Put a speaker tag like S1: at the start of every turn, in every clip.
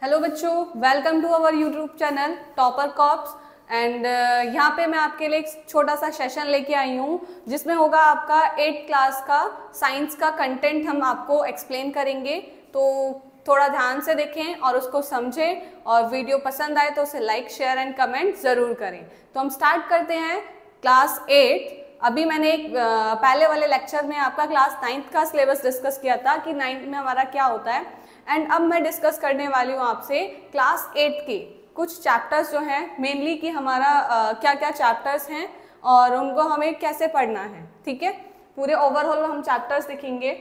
S1: Hello बच्चों, welcome to our YouTube channel Topper Cops. And यहाँ पे मैं आपके लिए एक छोटा सा सेशन लेके आई हूँ जिसमें होगा आपका 8th क्लास का साइंस का कंटेंट हम आपको एक्सप्लेन करेंगे। तो थोड़ा ध्यान से देखें और उसको समझें, और वीडियो पसंद आए तो उसे लाइक शेयर एंड कमेंट ज़रूर करें। तो हम स्टार्ट करते हैं क्लास 8। अभी मैंने एक पहले वाले लेक्चर में आपका क्लास 9th का सिलेबस डिस्कस किया था कि 9th में हमारा क्या होता है, एंड अब मैं डिस्कस करने वाली हूँ आपसे क्लास 8 के कुछ चैप्टर्स जो हैं, मेनली कि हमारा क्या क्या चैप्टर्स हैं और उनको हमें कैसे पढ़ना है। ठीक है, पूरे ओवरऑल हम चैप्टर्स देखेंगे।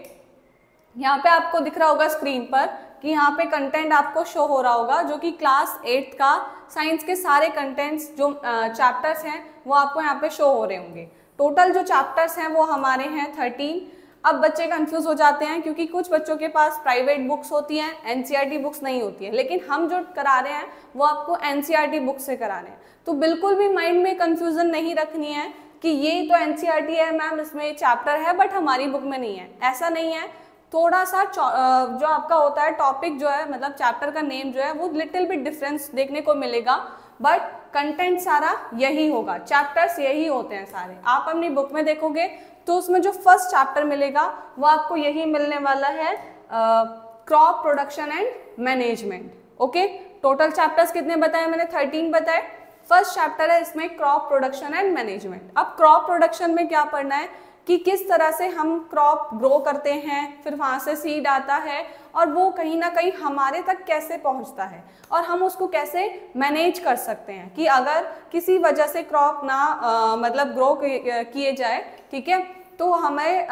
S1: यहाँ पे आपको दिख रहा होगा स्क्रीन पर कि यहाँ पे कंटेंट आपको शो हो रहा होगा, जो कि क्लास 8 का साइंस के सारे कंटेंट्स जो चैप्टर्स हैं वो आपको यहाँ पे शो हो रहे होंगे। टोटल जो चैप्टर्स हैं वो हमारे हैं 13। अब बच्चे कंफ्यूज हो जाते हैं क्योंकि कुछ बच्चों के पास प्राइवेट बुक्स होती हैं, एनसीईआरटी बुक्स नहीं होती है, लेकिन हम जो करा रहे हैं वो आपको एनसीईआरटी बुक से करा रहे हैं। तो बिल्कुल भी माइंड में कंफ्यूजन नहीं रखनी है कि ये तो एनसीईआरटी है मैम, इसमें चैप्टर है बट हमारी बुक में नहीं है, ऐसा नहीं है। थोड़ा सा जो आपका होता है टॉपिक जो है, मतलब चैप्टर का नेम जो है वो लिटिल बिट डिफरेंस देखने को मिलेगा, बट कंटेंट सारा यही होगा, चैप्टर्स यही होते हैं सारे। आप अपनी बुक में देखोगे तो उसमें जो फर्स्ट चैप्टर मिलेगा वो आपको यही मिलने वाला है, crop production and management. Okay, total chapters कितने बताए मैंने? 13 बताए। फर्स्ट चैप्टर है इसमें क्रॉप प्रोडक्शन एंड मैनेजमेंट। अब क्रॉप प्रोडक्शन में क्या पढ़ना है कि किस तरह से हम क्रॉप ग्रो करते हैं, फिर वहाँ से सीड आता है और वो कहीं ना कहीं हमारे तक कैसे पहुँचता है और हम उसको कैसे मैनेज कर सकते हैं कि अगर किसी वजह से क्रॉप ना मतलब ग्रो किए जाए, ठीक है, तो हमें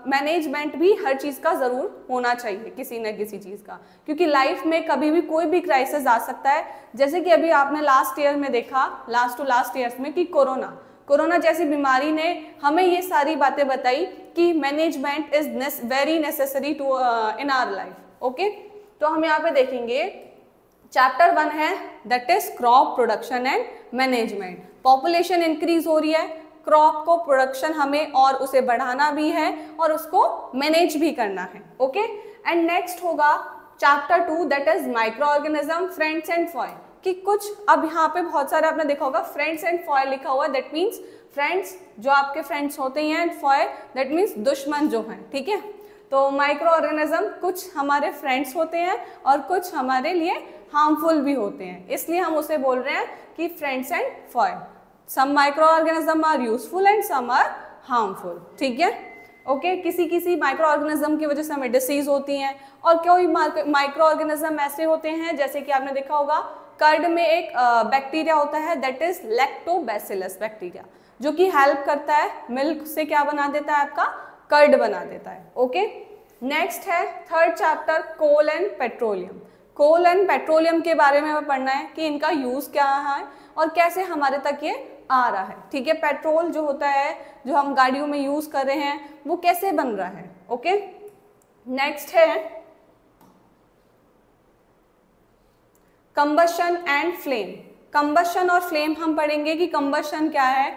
S1: मैनेजमेंट भी हर चीज़ का ज़रूर होना चाहिए, किसी न किसी चीज़ का, क्योंकि लाइफ में कभी भी कोई भी क्राइसिस आ सकता है। जैसे कि अभी आपने लास्ट ईयर में देखा, लास्ट टू लास्ट ईयर्स में, कि कोरोना जैसी बीमारी ने हमें ये सारी बातें बताई कि management is very necessary to in our life. Okay, तो हम यहाँ पे देखेंगे चैप्टर 1 है, that is crop production and management. Population increase हो रही है, क्रॉप को प्रोडक्शन हमें और उसे बढ़ाना भी है और उसको मैनेज भी करना है। ओके, एंड नेक्स्ट होगा chapter 2, that is micro organism, friends and Foy. कि कुछ अब यहाँ पे बहुत सारे आपने देखा होगा फ्रेंड्स एंड फॉय लिखा हुआ, दैट मीन्स फ्रेंड्स जो आपके फ्रेंड्स होते हैं, एंड फॉय दैट मीन्स दुश्मन जो हैं। ठीक है, तो माइक्रो ऑर्गेनिज्म कुछ हमारे फ्रेंड्स होते हैं और कुछ हमारे लिए हार्मफुल भी होते हैं, इसलिए हम उसे बोल रहे हैं कि friends and foe. Some micro organism are useful and some are harmful. ठीक है, ओके, किसी माइक्रो ऑर्गेनिज्म की वजह से हमें डिसीज होती हैं, और कोई माइक्रो ऑर्गेनिज्म ऐसे होते हैं, जैसे कि आपने देखा होगा कर्ड में एक बैक्टीरिया होता है, दैट इज लैक्टोबैसिलस बैक्टीरिया, जो कि हेल्प करता है, मिल्क से क्या बना देता है, आपका कर्ड बना देता है। ओके, नेक्स्ट है third chapter, coal and petroleum. Coal and petroleum के बारे में हमें पढ़ना है कि इनका यूज क्या है और कैसे हमारे तक ये आ रहा है। ठीक है, पेट्रोल जो होता है, जो हम गाड़ियों में यूज कर रहे हैं, वो कैसे बन रहा है। ओके, नेक्स्ट है कंबशन एंड फ्लेम। कंबशन और फ्लेम हम पढ़ेंगे कि कंबशन क्या है,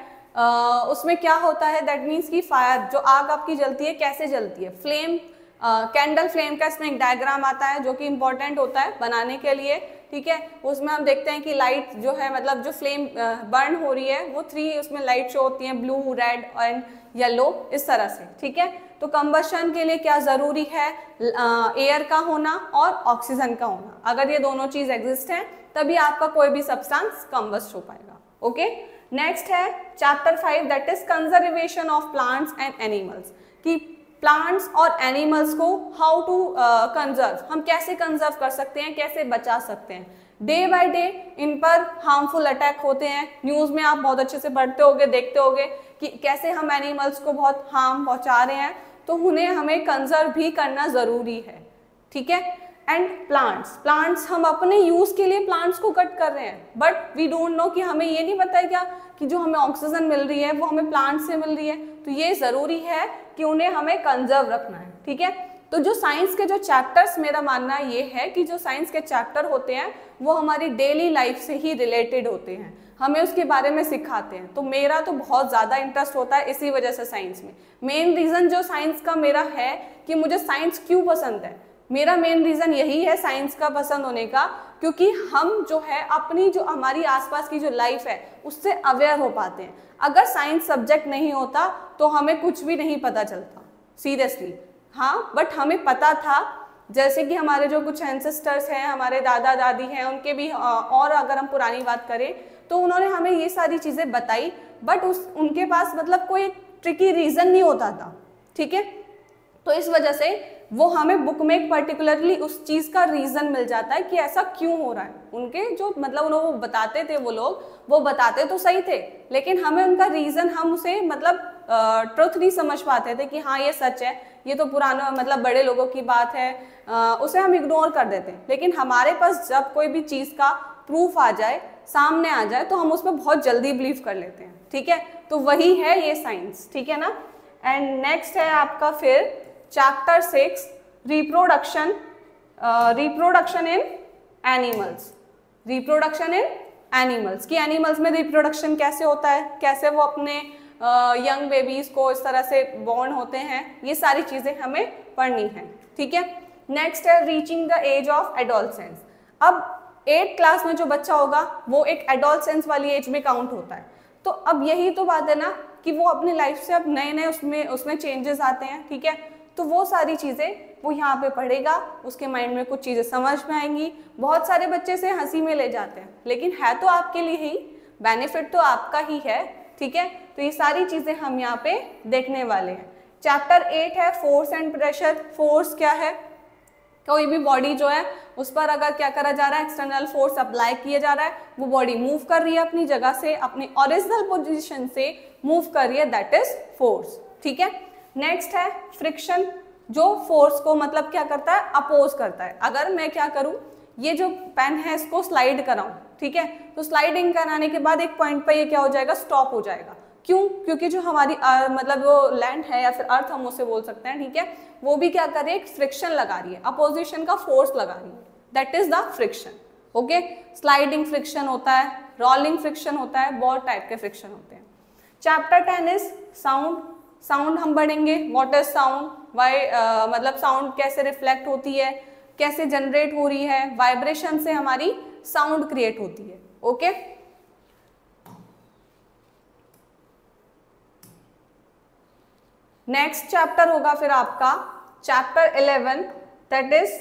S1: उसमें क्या होता है, दैट मीन्स कि फायर, जो आग आपकी जलती है कैसे जलती है। फ्लेम, कैंडल फ्लेम का इसमें एक डायग्राम आता है जो कि इंपॉर्टेंट होता है बनाने के लिए। ठीक है, उसमें हम देखते हैं कि लाइट जो है, मतलब जो फ्लेम बर्न हो रही है, वो 3 उसमें लाइट शो होती हैं, ब्लू, रेड एंड येलो, इस तरह से। ठीक है, तो कंबशन के लिए क्या जरूरी है, एयर का होना और ऑक्सीजन का होना। अगर ये दोनों चीज एग्जिस्ट हैं तभी आपका कोई भी सब्सटेंस कंबस्ट हो पाएगा। ओके, नेक्स्ट है chapter 5, that is conservation of plants and animals. कि प्लांट्स और एनिमल्स को हाउ टू कंजर्व, हम कैसे कंजर्व कर सकते हैं, कैसे बचा सकते हैं। डे बाय डे इन पर हार्मफुल अटैक होते हैं, न्यूज़ में आप बहुत अच्छे से पढ़ते होगे, देखते होगे कि कैसे हम एनिमल्स को बहुत हार्म पहुंचा रहे हैं, तो उन्हें हमें कंजर्व भी करना ज़रूरी है। ठीक है, एंड प्लांट्स हम अपने यूज़ के लिए प्लांट्स को कट कर रहे हैं, बट वी डोंट नो कि हमें ये नहीं पता है क्या कि जो हमें ऑक्सीजन मिल रही है वो हमें प्लांट से मिल रही है, तो ये ज़रूरी है कि उन्हें हमें कंजर्व रखना है। ठीक है, तो जो साइंस के जो चैप्टर्स, मेरा मानना ये है कि जो साइंस के चैप्टर होते हैं वो हमारी डेली लाइफ से ही रिलेटेड होते हैं, हमें उसके बारे में सिखाते हैं। तो मेरा तो बहुत ज़्यादा इंटरेस्ट होता है इसी वजह से साइंस में। मेन रीज़न जो साइंस का मेरा है कि मुझे साइंस क्यों पसंद है, मेरा मेन रीज़न यही है साइंस का पसंद होने का, क्योंकि हम जो है अपनी जो हमारी आसपास की जो लाइफ है उससे अवेयर हो पाते हैं। अगर साइंस सब्जेक्ट नहीं होता तो हमें कुछ भी नहीं पता चलता, सीरियसली। हाँ, बट हमें पता था, जैसे कि हमारे जो कुछ एंसेस्टर्स हैं, हमारे दादा दादी हैं, उनके भी और अगर हम पुरानी बात करें तो उन्होंने हमें ये सारी चीज़ें बताई, बट उनके पास मतलब कोई ट्रिकी रीज़न नहीं होता था, ठीक है। तो इस वजह से वो हमें बुक में एक पर्टिकुलरली उस चीज़ का रीज़न मिल जाता है कि ऐसा क्यों हो रहा है। उनके जो मतलब उन्होंने वो बताते थे, वो लोग वो बताते तो सही थे, लेकिन हमें उनका रीज़न, हम उसे मतलब ट्रुथ नहीं समझ पाते थे कि हाँ ये सच है, ये तो पुराना मतलब बड़े लोगों की बात है, उसे हम इग्नोर कर देते हैं। लेकिन हमारे पास जब कोई भी चीज़ का प्रूफ आ जाए, सामने आ जाए, तो हम उसमें बहुत जल्दी बिलीव कर लेते हैं, ठीक है। तो वही है ये साइंस, ठीक है ना। एंड नेक्स्ट है आपका फिर chapter 6 reproduction, reproduction in animals. Reproduction in animals, कि एनिमल्स में रिप्रोडक्शन कैसे होता है, कैसे वो अपने यंग बेबीज को इस तरह से बॉर्न होते हैं, ये सारी चीज़ें हमें पढ़नी है, ठीक है। नेक्स्ट है reaching the age of adolescence. अब 8th क्लास में जो बच्चा होगा वो एक एडोलसेंस वाली एज में काउंट होता है। तो अब यही तो बात है ना कि वो अपनी लाइफ से अब नए नए उसमें चेंजेस आते हैं, ठीक है। तो वो सारी चीज़ें वो यहाँ पे पढ़ेगा, उसके माइंड में कुछ चीज़ें समझ में आएंगी। बहुत सारे बच्चे से हंसी में ले जाते हैं, लेकिन है तो आपके लिए ही, बेनिफिट तो आपका ही है, ठीक है। तो ये सारी चीज़ें हम यहाँ पे देखने वाले हैं। चैप्टर 8 है फोर्स एंड प्रेशर। फोर्स क्या है, कोई भी बॉडी जो है उस पर अगर क्या करा जा रहा है, एक्सटर्नल फोर्स अप्लाई किया जा रहा है, वो बॉडी मूव कर रही है अपनी जगह से, अपनी ओरिजिनल पोजीशन से मूव कर रही है, दैट इज फोर्स, ठीक है। नेक्स्ट है फ्रिक्शन, जो फोर्स को मतलब क्या करता है, अपोज करता है। अगर मैं क्या करूं, ये जो पेन है इसको स्लाइड कराऊं, ठीक है, तो स्लाइडिंग कराने के बाद एक पॉइंट पर ये क्या हो जाएगा, स्टॉप हो जाएगा। क्यों? क्योंकि जो हमारी मतलब वो लैंड है या फिर अर्थ हम उसे बोल सकते हैं, ठीक है, वो भी क्या कर रही है, एक फ्रिक्शन लगा रही है, अपोजिशन का फोर्स लगा रही है, that is the friction, okay. Sliding friction होता है, रोलिंग फ्रिक्शन होता है, बहुत टाइप के फ्रिक्शन होते हैं। Chapter 10 is sound. साउंड हम पढ़ेंगे, व्हाट इज साउंड, वाई मतलब साउंड कैसे रिफ्लेक्ट होती है, कैसे जनरेट हो रही है, वाइब्रेशन से हमारी साउंड क्रिएट होती है, ओके। नेक्स्ट चैप्टर होगा फिर आपका chapter 11, that is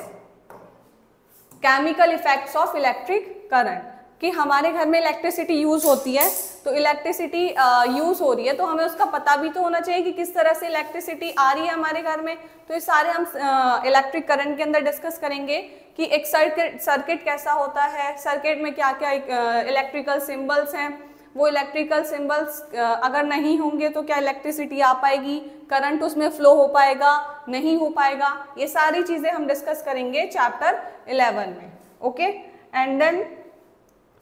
S1: chemical effects of electric current, कि हमारे घर में इलेक्ट्रिसिटी यूज होती है, तो इलेक्ट्रिसिटी यूज हो रही है तो हमें उसका पता भी तो होना चाहिए कि किस तरह से इलेक्ट्रिसिटी आ रही है हमारे घर में। तो ये सारे हम इलेक्ट्रिक करंट के अंदर डिस्कस करेंगे कि एक सर्किट कैसा होता है, सर्किट में क्या क्या इलेक्ट्रिकल सिंबल्स हैं, वो इलेक्ट्रिकल सिंबल्स अगर नहीं होंगे तो क्या इलेक्ट्रिसिटी आ पाएगी, करंट उसमें फ्लो हो पाएगा, नहीं हो पाएगा, ये सारी चीज़ें हम डिस्कस करेंगे चैप्टर 11 में, ओके। एंड देन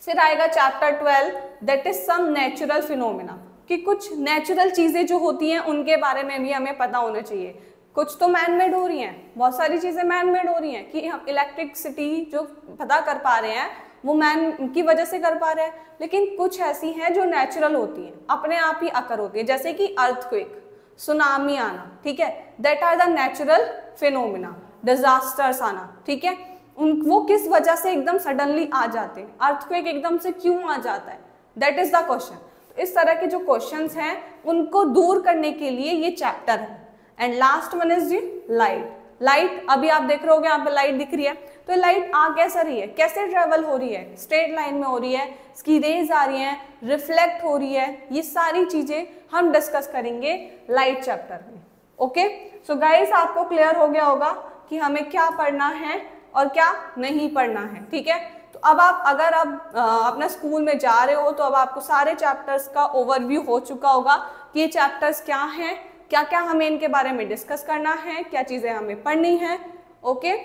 S1: फिर आएगा chapter 12, that is some natural phenomena, कि कुछ नेचुरल चीज़ें जो होती हैं उनके बारे में भी हमें पता होना चाहिए। कुछ तो मैन मेड हो रही हैं, बहुत सारी चीज़ें मैन मेड हो रही हैं, कि हम इलेक्ट्रिसिटी जो पता कर पा रहे हैं वो मैन की वजह से कर पा रहे हैं, लेकिन कुछ ऐसी हैं जो नेचुरल होती हैं, अपने आप ही आकर होती है, जैसे कि अर्थक्वेक, सुनामी आना, ठीक है, that are the natural phenomena. Disasters आना, ठीक है, वो किस वजह से एकदम सडनली आ जाते हैं, अर्थक्वेक एकदम से क्यों आ जाता है, दैट इज द क्वेश्चन। तो इस तरह के जो क्वेश्चंस हैं उनको दूर करने के लिए ये चैप्टर है। And last one is G light. Light अभी आप देख रहे होगे, यहाँ पे लाइट दिख रही है, तो लाइट आ कैसे रही है, कैसे ट्रेवल हो रही है, स्ट्रेट लाइन में हो रही है, इसकी रेज आ रही हैं, रिफ्लेक्ट हो रही है, ये सारी चीजें हम डिस्कस करेंगे लाइट चैप्टर में, ओके। सो गाइस, आपको क्लियर हो गया होगा कि हमें क्या पढ़ना है और क्या नहीं पढ़ना है, ठीक है। तो अब आप अगर आप अपना स्कूल में जा रहे हो तो अब आपको सारे चैप्टर्स का ओवरव्यू हो चुका होगा कि ये चैप्टर्स क्या हैं, क्या क्या हमें इनके बारे में डिस्कस करना है, क्या चीज़ें हमें पढ़नी है, ओके।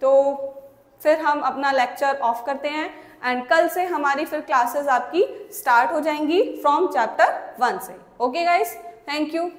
S1: तो फिर हम अपना लेक्चर ऑफ करते हैं एंड कल से हमारी फिर क्लासेस आपकी स्टार्ट हो जाएंगी फ्रॉम चैप्टर 1 से, ओके गाइस, थैंक यू।